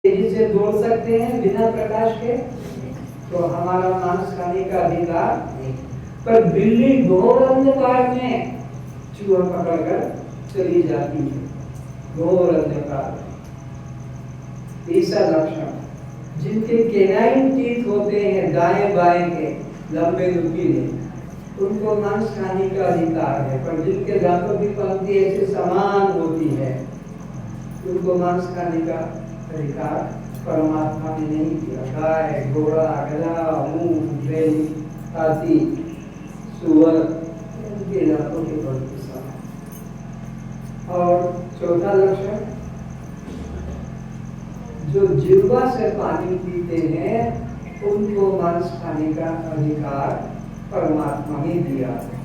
तेजी से दौड़ सकते हैं बिना प्रकाश के, तो हमारा मांस खाने का अधिकार नहीं। पर बिल्ली घोर अंधकार में चूहा पकड़कर चली जाती है, घोर अंधकार। तीसरा लक्षण, जिनके केनाइन टीथ होते हैं दाएं बाएं के लंबे नुकीले, उनको मांस खाने का अधिकार है। पर जिनके दांतों की पंक्ति ऐसे समान होती है, उनको मांस खाने का अधिकार परमात्मा ने नहीं दिया। गाय, घोड़ा, गधा, ऊंट, बैल, हाथी, सुअर, उनके दांतों की पंक्ति समान। और चौथा लक्षण, जो जिह्वा से पानी पीते हैं, उनको मांस खाने का अधिकार परमात्मा ने दिया है।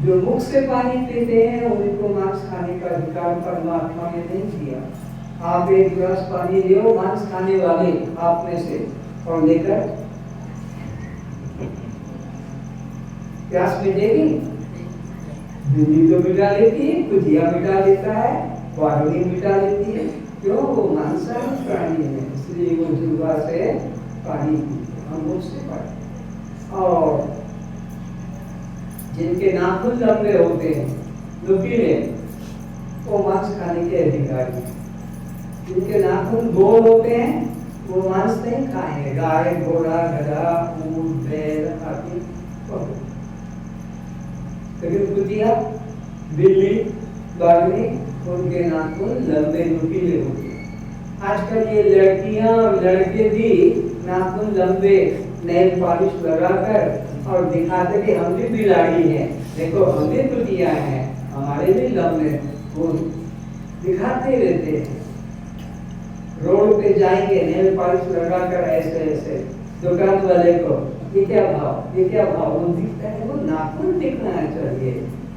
जो मुख से पानी पीते हैं, उनको मांस खाने का अधिकार परमात्मा ने नहीं दिया। आप एक गिलास पानी लो मांस खाने वाले आप में से, और लेकर प्यास मिटेगी? दूधी तो मिटा लेती है, गुजिया मिटा लेता है, वारुणी मिटा लेती है। क्यों? वो मांसाहारी प्राणी है, इसलिए वो जिह्वा से पानी पीते हैं, हम मुख से पानी। और जिनके नाखून लंबे होते हैं, नुकीले, वो मांस खाने के अधिकारी हैं। जिनके नाखून गोल होते हैं, वो मांस नहीं खाएंगे। गाय, घोड़ा, गधा, ऊंट, बैल, हाथी, लेकिन कुतिया, बिल्ली, बाघनी, उनके नाखून लंबे नुकीले होते हैं। आजकल ये लड़कियां और लड़के भी नाखून लंबे नेल पॉलिश लगाकर और दिखाते कि हम भी बिलाड़ी हैं, देखो हम भी कुतिया हैं, हमारे भी लंबे, वो दिखाते रहते हैं। रोड पे जाएंगे नेल पॉलिश लगाकर ऐसे ऐसे, दुकान वाले को ये क्या भाव, ये क्या भाव, वो दिखता है, वो नाखून दिखना चाहिए,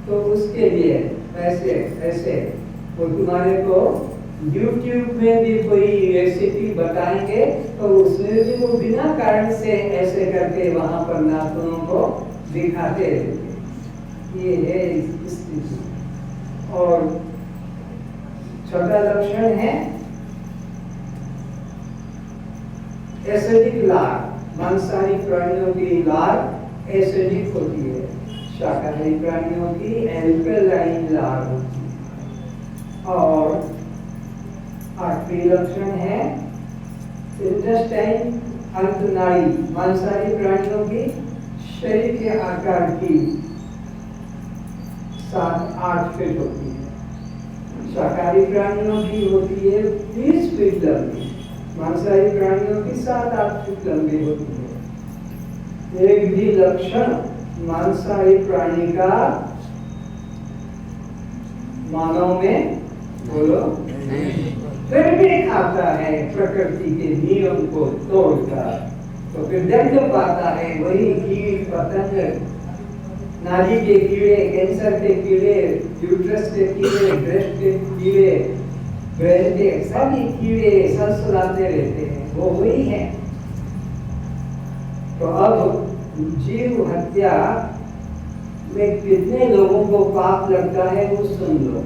तो उसके लिए ऐसे ऐसे वो तुम्हारे को YouTube में भी कोई रेसिपी बताएंगे, तो उसमें भी वो बिना कारण से ऐसे करके वहां पर नाखूनों को दिखाते रहते। ये है स्थिति। और छोटा लक्षण है एसिडिक लार। मांसाहारी प्राणियों की लार एसिडिक होती है, शाकाहारी प्राणियों की एल्कलाइन लार होती है। और आठवीं लक्षण है इंटेस्टाइन अंतनाड़ी। मांसाहारी प्राणियों की शरीर के आकार की 7-8 फीट होती है, शाकाहारी प्राणियों की होती है 30 फीट लंबी, मांसाहारी प्राणियों की 7-8 फीट लंबी होती है। एक भी लक्षण मांसाहारी प्राणी का मानव में बोलो फिर भी खाता है प्रकृति के नियम को तोड़कर, तो फिर दंड पाता है। वही कीट पतंग, नाली के कीड़े, कैंसर के कीड़े, यूट्रस के कीड़े, ब्रेस्ट के कीड़े, ब्रेन के सभी कीड़े सलसलाते रहते हैं, वो वही है। तो अब जीव हत्या में कितने लोगों को पाप लगता है वो सुन लो।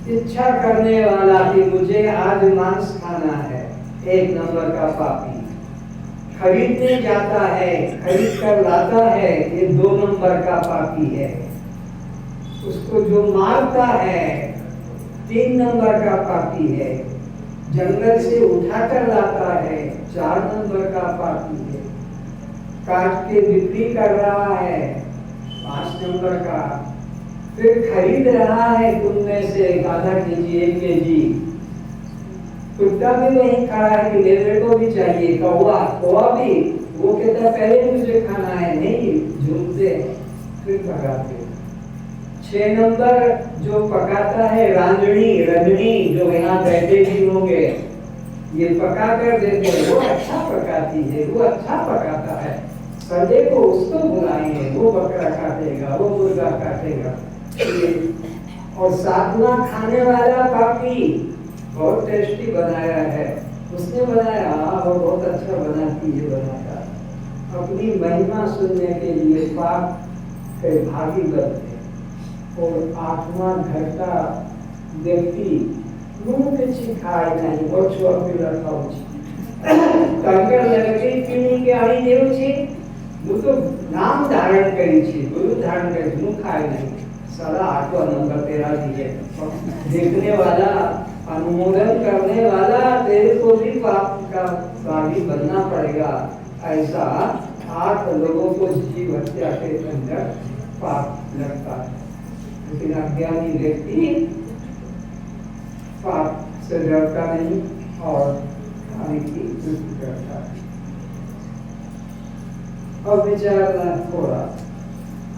इच्छा करने वाला कि मुझे आज मांस खाना है, 1 नंबर का पापी। खरीदने जाता है, खरीद कर लाता है, ये 2 नंबर का पापी है। उसको जो मारता है 3 नंबर का पापी है। जंगल से उठा कर लाता है 4 नंबर का पापी है। काट के बिक्री कर रहा है 5 नंबर का। फिर खरीद रहा है उनमें से आधा केजी 1 केजी। कुत्ता भी वही खड़ा है कि मेरे को भी चाहिए, कौवा भी, वो कहता पहले मुझे खाना है, नहीं झूमते फिर पकाते। 6 नंबर जो पकाता है रजनी, जो यहाँ बैठे भी होंगे, ये पका कर देते हैं, वो अच्छा पकाती है, वो अच्छा पकाता है। संडे को उसको बुलाएंगे, वो बकरा काटेगा, वो मुर्गा काटेगा। और 7वां खाने वाला पापी बहुत टेस्टी बनाया है, उसने बनाया, वो बहुत अच्छा बनाती है, बनाता अपनी महिमा सुनने के लिए पाप के भागी बनते। और 8वां घर का व्यक्ति मुंह के खाए नहीं और छोड़ के रखा कंकर लगे पीनी के आनी देव छे वो तो नाम धारण करी छे गुरु धारण करे मुंह खाए नहीं सारा आठवां नंबर तेरा दिए देखने वाला अनुमोदन करने वाला तेरे को भी पाप का भागी बनना पड़ेगा। ऐसा 8 लोगों को जीव हत्या के अंदर पाप लगता है, लेकिन अज्ञानी व्यक्ति पाप से डरता नहीं और खाने की स्तुति करता है। अब विचार थोड़ा,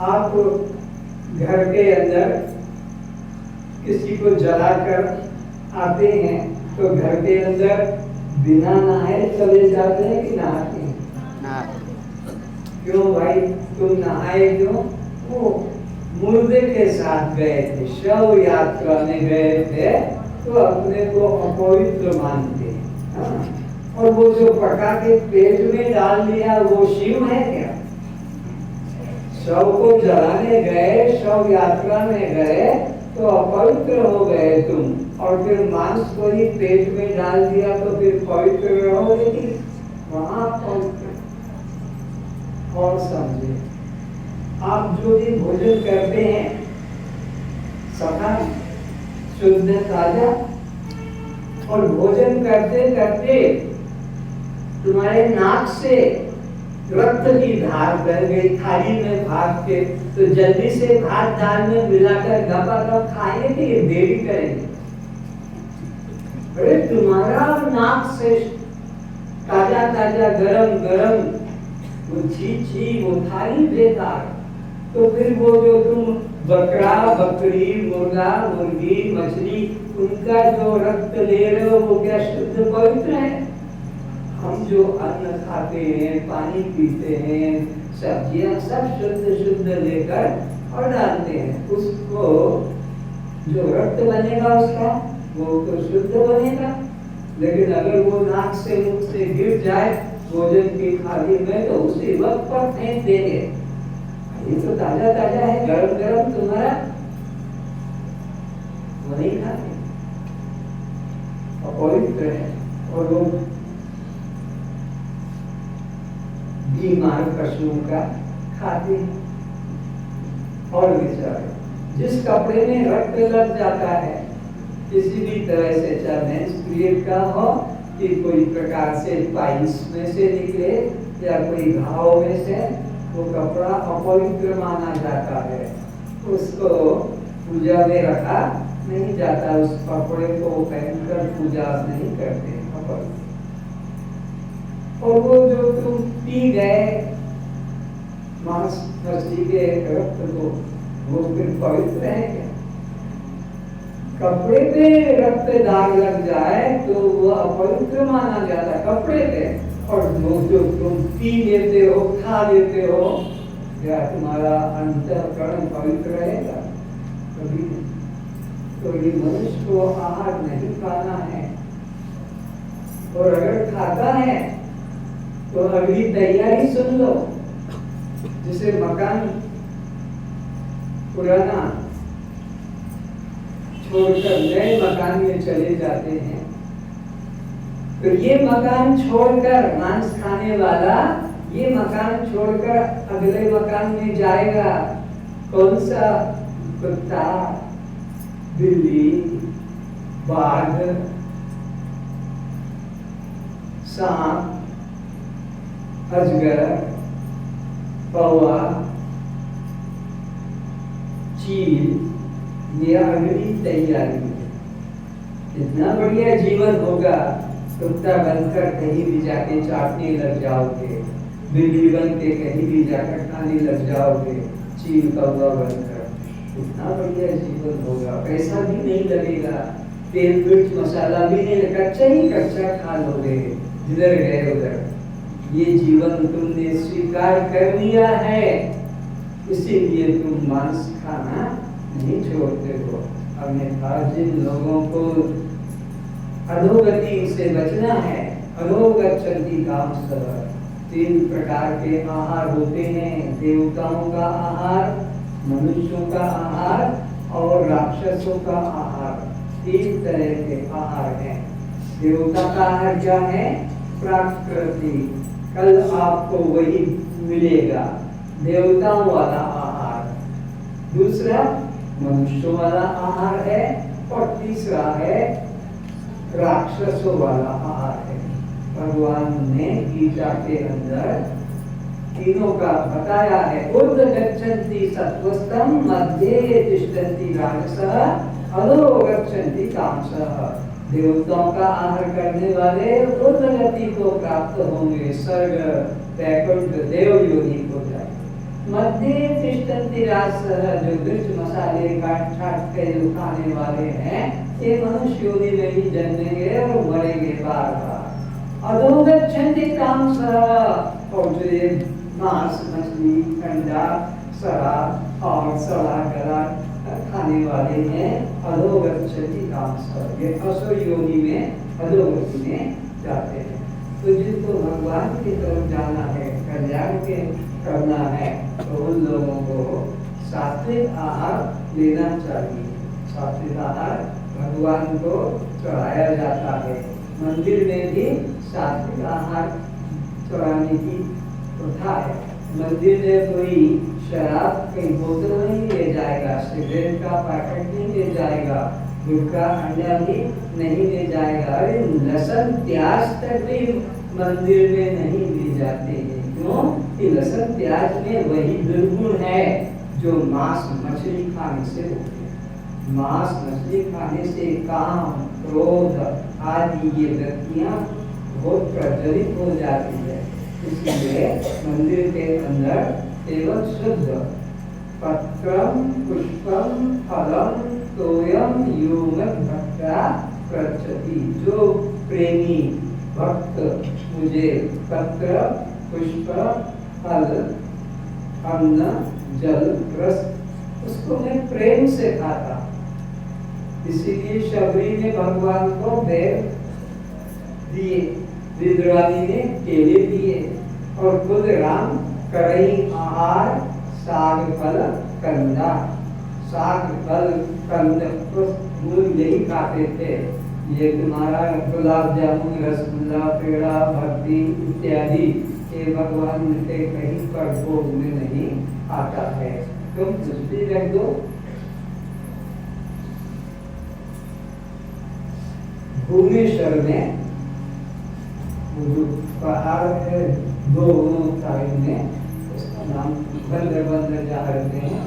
आप घर के अंदर किसी को जलाकर आते हैं तो घर के अंदर बिना नहाए चले जाते हैं कि नहाते हैं? क्यों भाई तुम नहाए क्यों? वो मुर्दे के साथ गए थे, शव यात्रा में गए थे तो अपने को अपवित्र मानते हैं। और वो जो पका के पेट में डाल दिया वो शिव है क्या? शव को जलाने गए, शव यात्रा में गए तो अपवित्र हो गए तुम, और फिर मांस को ही पेट में डाल दिया तो फिर पवित्र रहोगे कि वहां पवित्र। और समझे, आप जो भी भोजन करते हैं सफा शुद्ध ताजा, और भोजन करते करते तुम्हारे नाक से रक्त की धार बह गई थाली में भाग के, तो जल्दी से भात दाल में मिलाकर गपागप खाएंगे कि देरी करेंगे? अरे तुम्हारा नाक से ताजा ताजा गरम गरम वो छी वो थाली बेकार, तो फिर वो जो तुम बकरा बकरी मुर्गा मुर्गी मछली उनका जो रक्त ले रहे हो वो क्या शुद्ध पवित्र है? हम जो अन्न खाते हैं, पानी पीते हैं, सब्जियां सब शुद्ध शुद्ध लेकर और डालते हैं, उसको जो रक्त बनेगा उसका वो तो शुद्ध बनेगा। लेकिन अगर वो नाक से मुख से गिर जाए भोजन की थाली में तो उसी वक्त पर फेंक देंगे। ये तो ताजा ताजा है, गरम गरम तुम्हारा वो नहीं खाते, अपवित्र है। और वो बीमार पशुओं का खाते हैं। और बेचारे जिस कपड़े में रक्त लग जाता है किसी भी तरह से, चाहे मेंस्ट्रुएट का हो कि कोई प्रकार से पाइल्स में से निकले या कोई घाव में से, वो कपड़ा अपवित्र माना जाता है, उसको पूजा में रखा नहीं जाता, उस कपड़े को पहनकर पूजा नहीं करते अपवित्र। और वो जो तुम पी गए मांस मछली के रक्त को, वो फिर पवित्र है क्या? कपड़े पे रक्त दाग लग जाए तो वो अपवित्र माना जाता है कपड़े पे, और जो तुम पी लेते हो खा लेते हो, क्या तुम्हारा अंतःकरण पवित्र रहेगा? कभी नहीं। तो ये मनुष्य को आहार नहीं खाना है, और अगर खाता है तो अगली तैयारी सुन लो। जिसे मकान पुराना छोड़कर नए मकान में चले जाते हैं, तो ये मकान छोड़कर मांस खाने वाला ये मकान छोड़कर अगले मकान में जाएगा। कौन सा? कुत्ता, बिल्ली, बाघ, सांप, अजगर, कौवा, चील, ये अगली तैयारी है। इतना बढ़िया जीवन होगा, कुत्ता बनकर कहीं भी जाके चाटने लग जाओगे, बिल्ली बन के कहीं भी जाकर खाने लग जाओगे, चील कौवा बनकर, इतना बढ़िया जीवन होगा। पैसा भी नहीं लगेगा, तेल मिर्च मसाला भी नहीं लगेगा, कच्चा ही कच्चा खा लोगे जिधर गए उधर। ये जीवन तुमने स्वीकार कर लिया है, इसीलिए तुम मांस खाना नहीं छोड़ते हो। अन्यथा जिन लोगों को अधोगति से बचना है, अधोगच्छन्ति कामस्तः, 3 प्रकार के आहार होते हैं, देवताओं का आहार, मनुष्यों का आहार और राक्षसों का आहार। तीन तरह के आहार हैं। देवता का आहार क्या है? प्राकृति, कल आपको वही मिलेगा, देवताओं वाला आहार। दूसरा मनुष्यों वाला आहार है, और तीसरा है राक्षसों वाला आहार है। भगवान ने गीता के अंदर तीनों का बताया है। ऊर्ध्व गच्छन्ति सत्त्वस्तम, मध्ये तिष्ठन्ति राजसः, अधो गच्छन्ति तामसः। देवताओं का आहार करने वाले ऊर्ध्व गति को प्राप्त होंगे, स्वर्ग वैकुंठ देव योनि को जाए। मध्य तिष्ठन्ति राजसः, जो मिर्च मसाले काट छाट के जो खाने वाले हैं, ये मनुष्य योनि में ही जन्मेंगे और मरेंगे बार बार। अधो गच्छन्ति तामसः, और जो ये मांस मछली अंडा शराब और सड़ा गला खाने वाले हैं, अधो गच्छन्ति तामसः, ये असुर योनि में अधोगति में जाते हैं। तो जिनको भगवान की तरफ जाना है, कल्याण के करना है, तो उन लोगों को सात्विक आहार लेना चाहिए। सात्विक आहार भगवान को चढ़ाया जाता है। मंदिर में भी सात्विक आहार चढ़ाने की प्रथा है। मंदिर में कोई शराब की बोतल नहीं ले जाएगा, सिगरेट का पैकेट नहीं ले जाएगा, गुटखा अंडा भी नहीं ले जाएगा। अरे लहसुन प्याज तक भी मंदिर में नहीं ले जाते हैं। क्यों? कि लहसुन प्याज में वही दुर्गुण है जो मांस मछली खाने से होते हैं। मांस मछली खाने से काम, क्रोध आदि ये वृत्तियां बहुत प्रज्वलित हो जाती है। इसलिए मंदिर के अंदर केवल शुद्ध पत्रम पुष्पम फलम तोयम यूमत भक्ता प्रचति। जो प्रेमी भक्त मुझे पत्र पुष्प फल अन्न जल रस, उसको मैं प्रेम से खाता। इसीलिए शबरी ने भगवान को बेर दिए, विद्रानी ने केले दिए, और खुद राम कढ़ई आहार साग फल कंदा। साग फल कंद तो मूल यही खाते थे। ये तुम्हारा गुलाब जामुन, रसगुल्ला, पेड़ा, भक्ति इत्यादि ये भगवान के कहीं पर भोग में नहीं आता है। तुम कुछ भी रख दो। भुवनेश्वर में जो पहाड़ है दोनों साइड में, उसका नाम बंदर बंदर जा रहे हैं।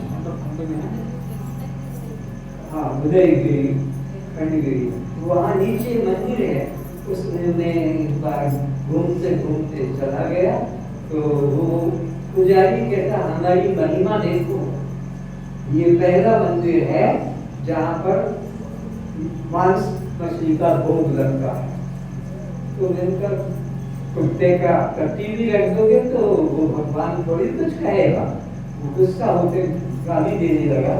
हाँ, उदयगिरी खंडगिरी, वहाँ नीचे मंदिर है। उसमें मैं एक बार घूमते घूमते चला गया, तो वो पुजारी कहता हमारी महिमा देखो, ये पहला मंदिर है जहाँ पर मांस मछली का भोग लगता है। तो मिलकर कुत्ते का कट्टी भी रख दोगे तो वो भगवान थोड़ी कुछ कहेगा, वो गुस्सा होकर गाली देने लगा।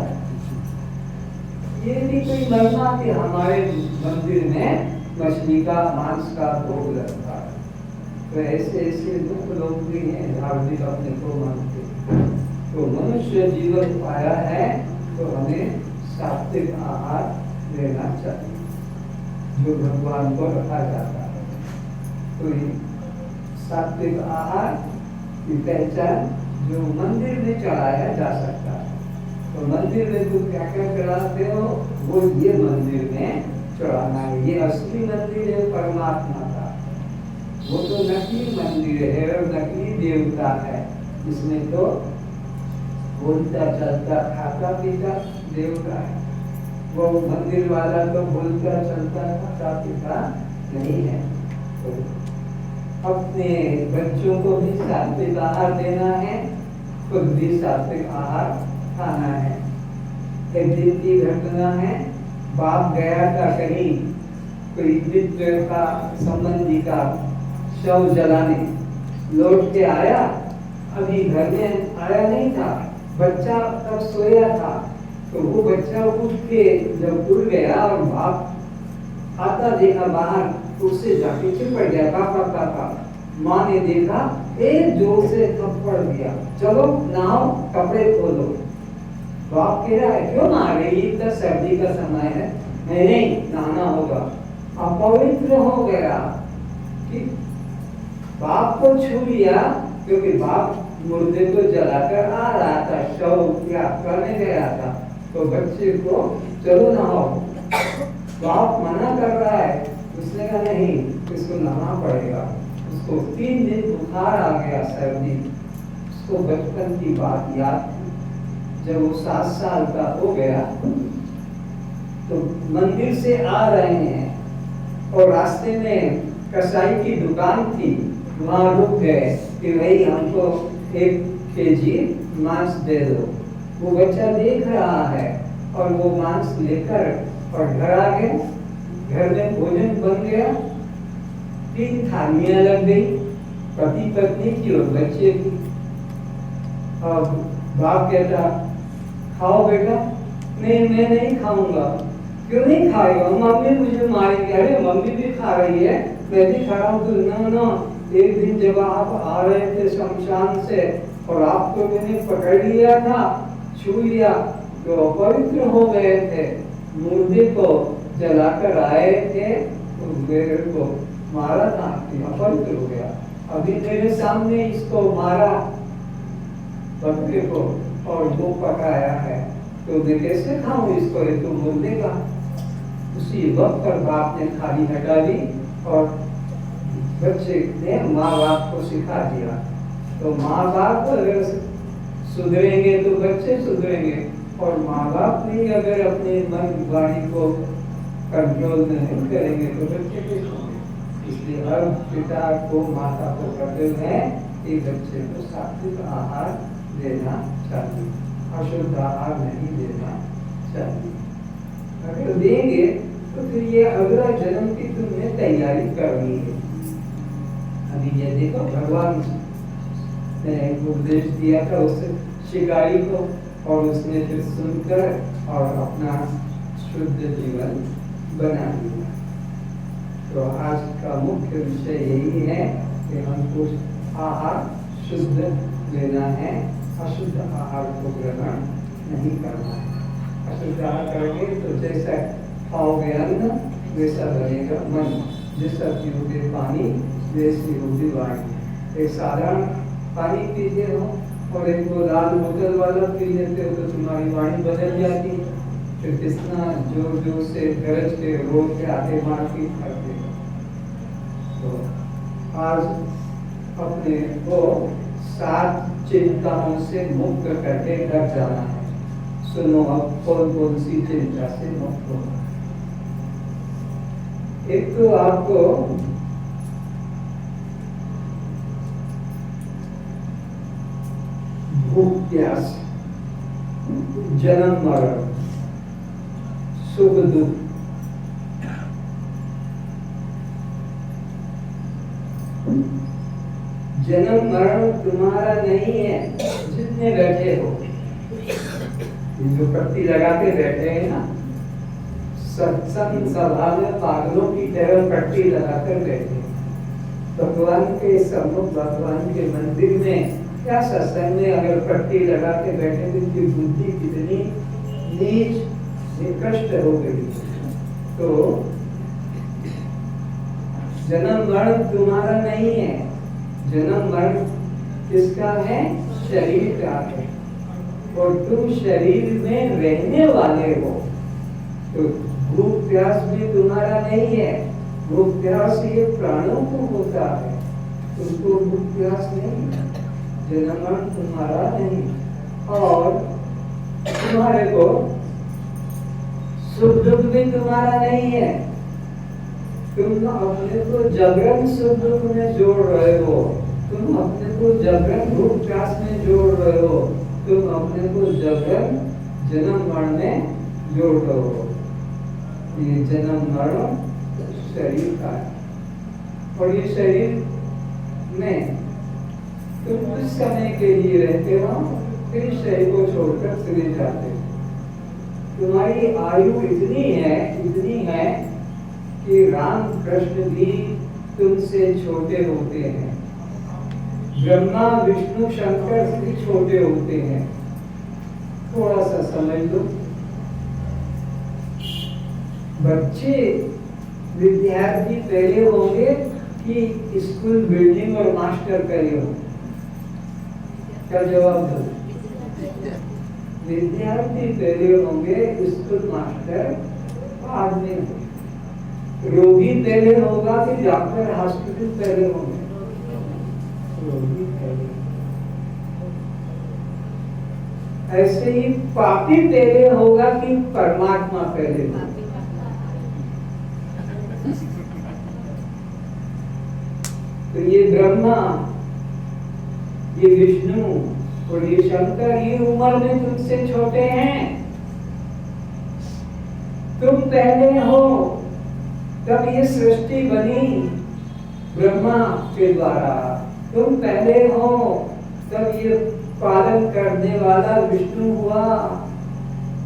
ये भी कोई महिमा कि हमारे मंदिर में मछली का मांस का भोग लगता है। तो ऐसे ऐसे दुख लोग भी हैं, धार्मिक अपने को मानते। तो मनुष्य जीवन पाया है तो हमें सात्विक आहार लेना चाहिए, जो भगवान को रखा जाता है। तो सात्विक आहार की पहचान जो मंदिर में चढ़ाया जा सकता है। तो मंदिर में तुम क्या क्या चढ़ाते हो, वो ये मंदिर में चढ़ाना है। ये असली मंदिर है परमात्मा का, वो तो नकली मंदिर है और नकली देवता है। इसमें तो बोलता चलता खाता पीता देवता है। वो मंदिर वाला तो बोलता चलता खाता पीता नहीं है। तो अपने बच्चों को भी सात्विक आहार देना है, खुद भी सात्विक आहार खाना है। एक दिन की घटना है, बाप गया था कहीं कोई मित्र का संबंधी का शव जलाने, लौट के आया, अभी घर में आया नहीं था, बच्चा तब सोया था। तो वो बच्चा उठ के जब उड़ गया और बाप आता देखा बाहर, उससे जाके चिपट गया, पापा पापा। माँ ने देखा, एक जोर से थप्पड़ दिया, चलो नहाओ कपड़े खोलो। बाप कह रहा है क्यों मार रही, इतना सर्दी का समय है, नहीं नहाना होगा। अपवित्र हो गया कि बाप को छू लिया, क्योंकि बाप मुर्दे को जलाकर आ रहा था, शव त्याग करने गया था, तो बच्चे को चलो नहाओ। बाप मना कर रहा है, उसने कहा नहीं, इसको नहाना पड़ेगा। उसको 3 दिन बुखार आ गया, सर्दी। उसको बचपन की बात याद थी। जब वो 7 साल का हो गया तो मंदिर से आ रहे हैं और रास्ते में कसाई की दुकान थी, वहां रुक गए कि भाई हमको 1 केजी मांस दे दो। वो बच्चा देख रहा है और वो मांस लेकर और घर आ गए। घर में भोजन बन गया, 3 थालियां लग गई, पति पत्नी की और बच्चे की। और बाप कहता खाओ बेटा। नहीं मैं नहीं खाऊंगा। क्यों नहीं खाएगा? मम्मी मुझे मारेगी। अरे मम्मी भी खा रही है, मैं भी खा रहा हूँ। तो ना, एक दिन जब आप आ रहे थे शमशान से और आपको मैंने पकड़ लिया था, छू लिया, तो अपवित्र हो गए थे, मुर्दे को जलाकर आए थे, तो मेरे को मारा था, अपवित्र हो गया। अभी मेरे सामने इसको मारा बकरे को और वो पकाया है, तो मैं कैसे खाऊं इसको? ये तो मुर्दे का। उसी वक्त पर बाप ने थाली हटा दी और बच्चे ने माँ बाप को सिखा दिया। तो माँ बाप अगर सुधरेंगे तो बच्चे सुधरेंगे, और माँ बाप नहीं अगर अपने मन वाणी को कंट्रोल नहीं करेंगे तो बच्चे कैसे होंगे? इसलिए हर पिता को माता को कर्तव्य है कि बच्चे को सात्विक आहार देना चाहिए, अशुद्ध आहार नहीं देना चाहिए। अगर देंगे तो फिर ये अगला जन्म की तुम्हें तैयारी करनी है। अभी ये देखो भगवान ने उपदेश दिया था उस शिकारी को, और उसने फिर सुनकर और अपना शुद्ध जीवन बना लिया। तो आज का मुख्य विषय यही है कि हमको आहार शुद्ध लेना है, अशुद्ध आहार को ग्रहण नहीं करना है। अशुद्ध आहार करेंगे तो जैसा खाओगे अन्न वैसा बनेगा मन, जैसा पियोगे पानी वैसी होगी वाणी। एक साधारण पानी पीते हो और एक दो लाल बोतल वाला पी लेते हो तो तुम्हारी वाणी बदल जाती है। फिर कितना जोर जोर से गरज के रोड के आगे मारपीट करते हो। तो आज अपने को 7 चिंताओं से मुक्त करके घर जाना है। सुनो अब कौन कौन सी चिंता से मुक्त हो। एक तो आपको भूख प्यास, जन्म मरण, सुख दुख, जन्म मरण तुम्हारा नहीं है। जितने बैठे हो, जो पट्टी लगाते बैठे हैं ना, सत्संग सभा में पागलों की तरह पट्टी लगाकर बैठे। भगवान के सम्मुख, भगवान के मंदिर में क्या सत्संग में अगर पट्टी लगा के बैठे तो उनकी बुद्धि कितनी नीच निकृष्ट हो गई। तो जन्म मरण तुम्हारा नहीं है। जन्म मरण किसका है? शरीर का है, और तुम शरीर में रहने वाले हो। तो भूख प्यास भी तुम्हारा नहीं है। भूख प्यास ये प्राणों को होता है, तुमको भूख प्यास नहीं है। जन्म मरण तुम्हारा नहीं, और तुम्हारे को सुख दुख भी तुम्हारा नहीं है। तुम अपने को जबरन सुख दुख में जोड़ रहे हो, तुम अपने को जबरन भूख प्यास में जोड़ रहे हो, तुम अपने को जबरन जन्म मरण में जोड़ रहे हो। ये जन्म मरण शरीर का है, और ये शरीर में तुम कुछ समय के लिए रहते हो, फिर शरीर को छोड़कर चले जाते हो। तुम्हारी आयु इतनी है कि राम कृष्ण भी तुमसे छोटे होते हैं, ब्रह्मा विष्णु शंकर भी छोटे होते हैं। थोड़ा सा समझ लो। बच्चे विद्यार्थी पहले होंगे कि स्कूल बिल्डिंग और मास्टर पहले होंगे? क्या जवाब दो? विद्यार्थी पहले होंगे, स्कूल मास्टर बाद में होंगे। रोगी पहले होगा कि डॉक्टर हॉस्पिटल पहले होंगे? रोगी पहले। ऐसे ही पापी पहले होगा कि परमात्मा पहले होगा? तो ये ब्रह्मा, ये विष्णु और ये शंकर ये उम्र में तुमसे छोटे हैं। तुम पहले हो, तब ये सृष्टि बनी ब्रह्मा के द्वारा। तुम पहले हो, तब ये पालन करने वाला विष्णु हुआ।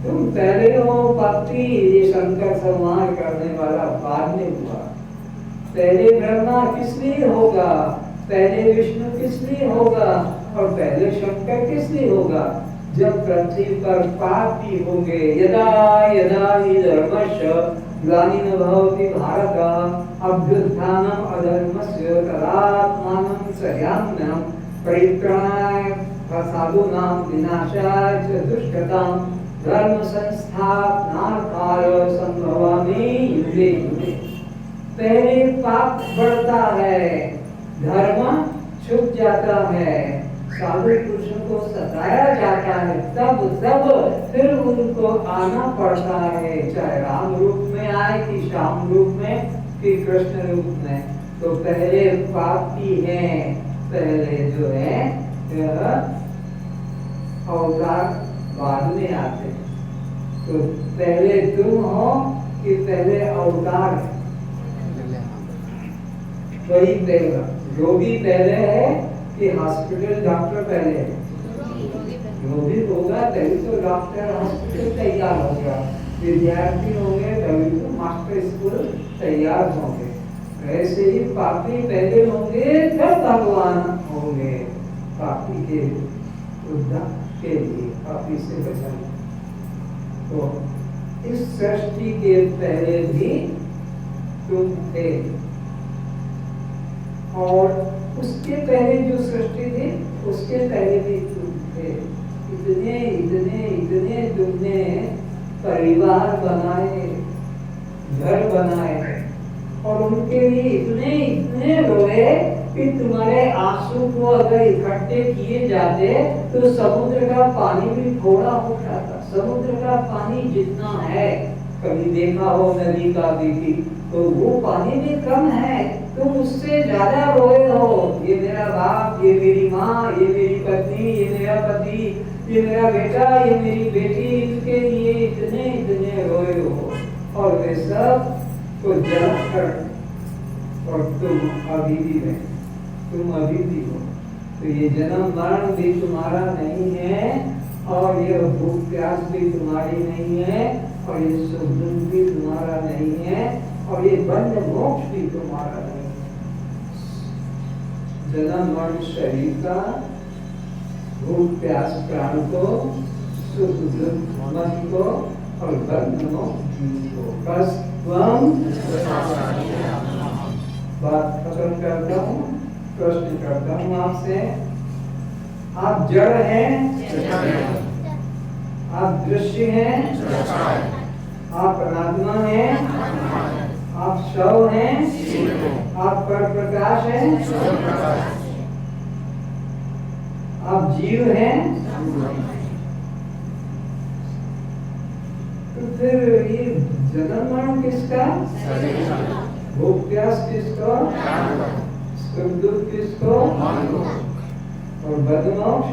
तुम पहले हो पापी, ये शंकर संहार करने वाला बाद में हुआ। पहले ब्रह्मा किस लिए होगा, पहले विष्णु किस लिए होगा और पहले शंकर किस लिए होगा? जब पृथ्वी पर पापी होंगे। यदा यदा हि धर्मस्य ग्लानिर्न भवति भारत अभ्युत्थानम् अधर्मस्य तदात्मानं संयाम्यहं परित्राणाय साधूनां विनाशाय च दुष्कृतां धर्म संस्थापनार्थाय संभवामि युगे युगे। पहले पाप बढ़ता है, धर्म छुप जाता है, साधु पुरुषों को सताया जाता है, तब फिर उनको आना पड़ता है, चाहे राम रूप में आए कि श्याम रूप में कि कृष्ण रूप में। तो पहले पापी हैं, पहले जो है अवतार बाद में आते हैं। तो पहले तुम हो कि पहले अवतार? वही पहला। रोगी पहले है कि हॉस्पिटल डॉक्टर पहले है? रोगी होगा तभी तो डॉक्टर हॉस्पिटल तैयार होगा। विद्यार्थी होंगे तभी तो मास्टर स्कूल तैयार होंगे। ऐसे ही पापी पहले होंगे तब भगवान होंगे पापी के उद्धार के लिए, पापी से बचाने। तो इस सृष्टि के पहले भी तुम थे और उसके पहले जो सृष्टि थी उसके पहले भी तुम थे। इतने इतने इतने तुमने परिवार बनाए, घर बनाए और उनके लिए इतने इतने रोए कि तुम्हारे आंसू को अगर इकट्ठे किए जाते तो समुद्र का पानी भी थोड़ा हो जाता। समुद्र का पानी जितना है, कभी देखा हो नदी का देखी, तो वो पानी भी कम है, तुम उससे ज्यादा रोए हो। ये मेरा बाप, ये मेरी माँ, ये मेरी पत्नी, ये मेरा पति, ये मेरा बेटा, ये मेरी बेटी, इनके लिए इतने इतने रोए हो। और वे सब को जन्म कर, और तुम अभी भी में, तुम अभी भी हो। तो ये जन्म मरण भी तुम्हारा नहीं है और ये भूख प्यास भी तुम्हारी नहीं है और ये सुख दुख भी तुम्हारा नहीं है और ये बंध मोक्ष भी तुम्हारा नहीं है। जन्म मरण शरीर का, भूख प्यास प्राण को, सुख दुख मन को और बंध मोक्ष जीव को। बस बात खत्म करता हूँ, प्रश्न करता हूँ आपसे। आप जड़ हैं, आप दृश्य हैं, आप अनात्मा हैं, आप शव हैं, आप पर प्रकाश हैं, आप जीव हैं। तो फिर ये जन्म मरण किसका, भूख प्यास किसको, सुख दुख किसको और बंध मोक्ष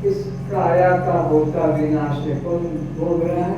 इस काया का होता विनाश है। कौन बोल रहा है?